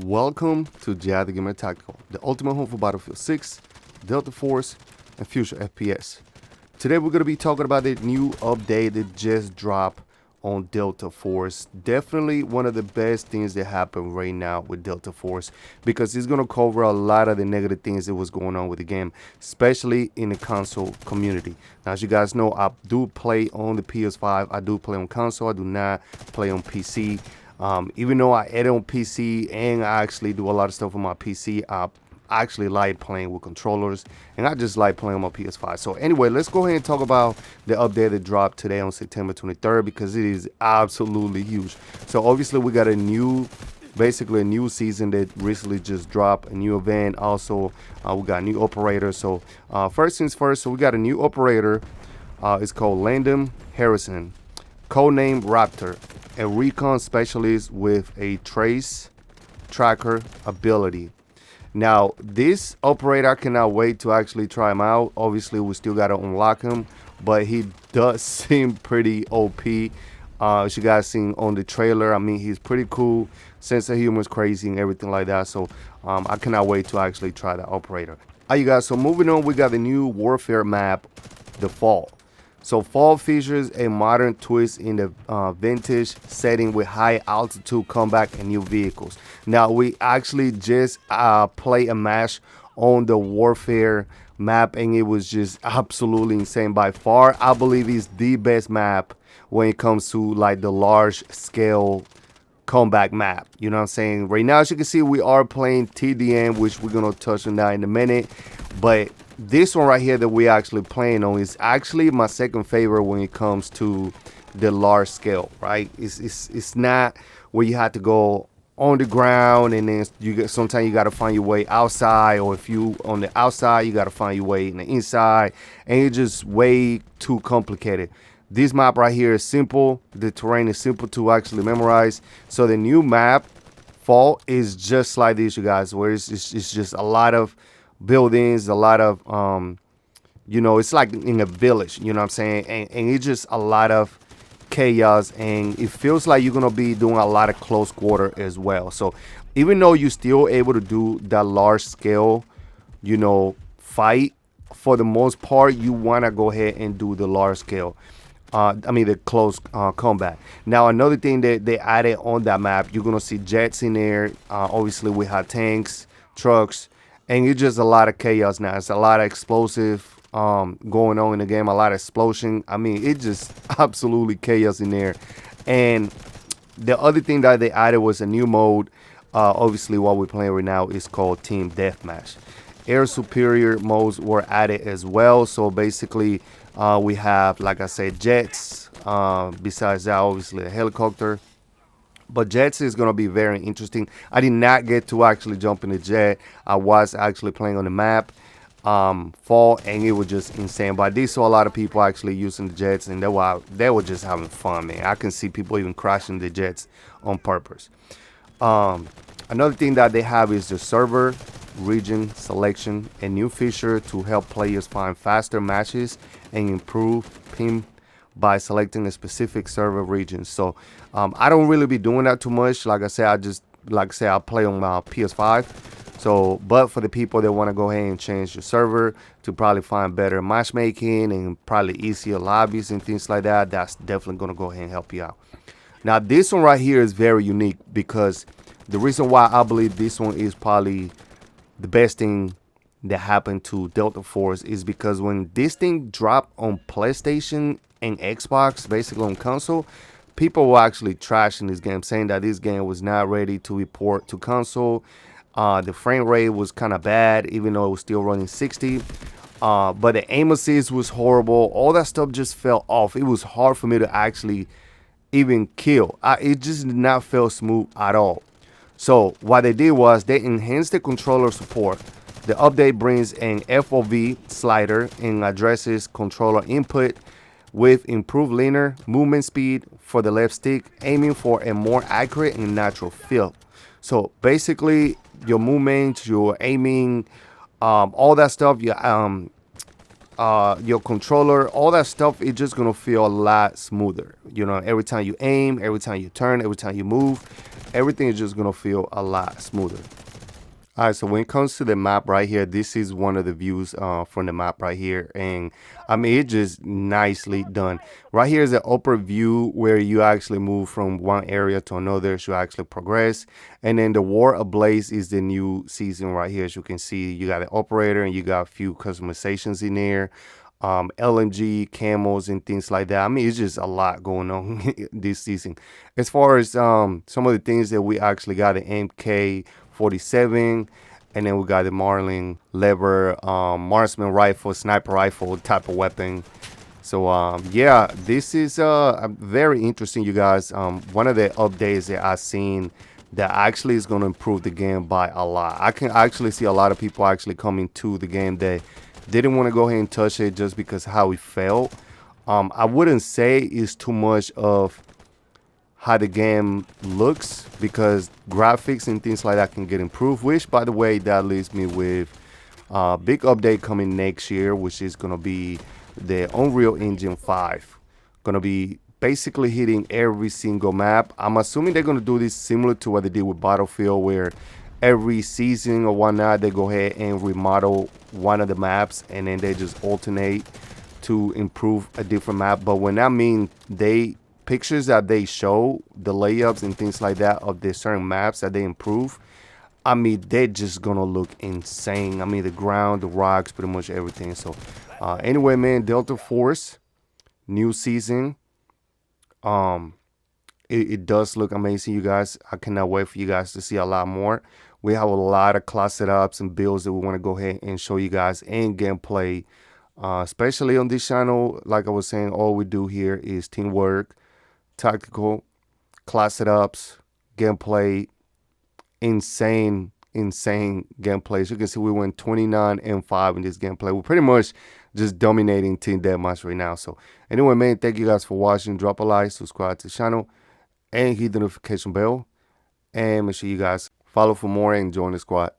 Welcome to Jithegamer Tactical, the ultimate home for Battlefield 6, Delta Force, and future FPS. Today we're going to be talking about the new update that just dropped on Delta Force. Definitely one of the best things that happened right now with Delta Force, because it's going to cover a lot of the negative things that was going on with the game, especially in the console community. Now, as you guys know, I do play on the PS5. I do play on console. I do not play on PC. Even though I edit on PC and I actually do a lot of stuff on my PC, I actually like playing with controllers, and I just like playing on my PS5. So anyway, let's go ahead and talk about the update that dropped today on September 23rd, because it is absolutely huge. So obviously we got basically a new season that recently just dropped, a new event. Also, we got a new operator. So first things first, so we got a new operator. It's called Landon Harrison, codename Raptor, a recon specialist with a trace tracker ability. Now, this operator, I cannot wait to actually try him out. Obviously, we still got to unlock him, but he does seem pretty OP. As you guys seen on the trailer, I mean, he's pretty cool. Sense of humor is crazy and everything like that. So I cannot wait to actually try that operator. All right, you guys, so moving on, we got the new warfare map, the Fall. So Fall features a modern twist in the vintage setting with high altitude combat and new vehicles. Now, we actually just play a match on the Warfare map, and it was just absolutely insane. By far, I believe it's the best map when it comes to like the large scale combat map. You know what I'm saying? Right now, as you can see, we are playing TDM, which we're going to touch on that in a minute. But this one right here that we actually playing on is actually my second favorite when it comes to the large scale, right? It's not where you have to go on the ground and then sometimes you got to find your way outside, or if you on the outside, you got to find your way in the inside, and it's just way too complicated. This map right here is simple. The terrain is simple to actually memorize. So the new map, Fall, is just like this, you guys, where it's just a lot of buildings, a lot of it's like in a village, you know what I'm saying, and it's just a lot of chaos, and it feels like you're gonna be doing a lot of close quarter as well. So even though you're still able to do that large scale fight, for the most part you want to go ahead and do the large scale the close combat. Now, another thing that they added on that map, you're gonna see jets in there. Obviously we have tanks, trucks, and it's just a lot of chaos now. It's a lot of explosive going on in the game, a lot of explosion. I mean, it's just absolutely chaos in there. And the other thing that they added was a new mode. Obviously, what we're playing right now is called Team Deathmatch. Air Superior modes were added as well. So basically, we have, like I said, jets. Besides that, obviously, a helicopter. But jets is going to be very interesting. I did not get to actually jump in the jet. I was actually playing on the map, Fall, and it was just insane. But I did saw a lot of people actually using the jets, and they were just having fun, man. I can see people even crashing the jets on purpose. Another thing that they have is the server region selection, a new feature to help players find faster matches and improve ping by selecting a specific server region. So I don't really be doing that too much. Like I said, I play on my PS5. So, but for the people that want to go ahead and change your server to probably find better matchmaking and probably easier lobbies and things like that, that's definitely going to go ahead and help you out. Now, this one right here is very unique, because the reason why I believe this one is probably the best thing that happened to Delta Force is because when this thing dropped on PlayStation and Xbox, basically on console, people were actually trashing this game, saying that this game was not ready to report to console. The frame rate was kind of bad, even though it was still running 60. But the aim assist was horrible. All that stuff just fell off. It was hard for me to actually even kill. It just did not feel smooth at all. So what they did was they enhanced the controller support. The update brings an FOV slider and addresses controller input with improved linear movement speed for the left stick, aiming for a more accurate and natural feel. So basically, your movement, your aiming, all that stuff, your controller, all that stuff, it's just gonna feel a lot smoother. You know, every time you aim, every time you turn, every time you move, everything is just gonna feel a lot smoother. All right, so when it comes to the map right here, this is one of the views from the map right here. And I mean, it's just nicely done. Right here is the upper view where you actually move from one area to another, so you actually progress. And then the War Ablaze is the new season right here. As you can see, you got an operator and you got a few customizations in there. LMG, camos, and things like that. I mean, it's just a lot going on this season. As far as some of the things that we actually got, the MK47, and then we got the Marlin lever, marksman rifle, sniper rifle type of weapon. So yeah, this is very interesting, you guys. One of the updates that I've seen that actually is going to improve the game by a lot. I can actually see a lot of people actually coming to the game that didn't want to go ahead and touch it just because how it felt. I wouldn't say it's too much of how the game looks, because graphics and things like that can get improved, which, by the way, that leaves me with a big update coming next year, which is going to be the Unreal Engine 5. Going to be basically hitting every single map. I'm assuming they're going to do this similar to what they did with Battlefield, where every season or whatnot, they go ahead and remodel one of the maps and then they just alternate to improve a different map. But when I mean pictures that they show, the layups and things like that of the certain maps that they improve, I mean, they're just gonna look insane. I mean, the ground, the rocks, pretty much everything. So anyway, man, Delta Force, new season. It does look amazing, you guys. I cannot wait for you guys to see a lot more. We have a lot of class setups and builds that we want to go ahead and show you guys in gameplay, especially on this channel. Like I was saying, all we do here is teamwork, tactical, class setups, gameplay, insane gameplay. As you can see, we went 29-5 in this gameplay. We're pretty much just dominating Team Deathmatch right now. So anyway, man, thank you guys for watching. Drop a like, subscribe to the channel, and hit the notification bell. And make sure you guys follow for more and join the squad.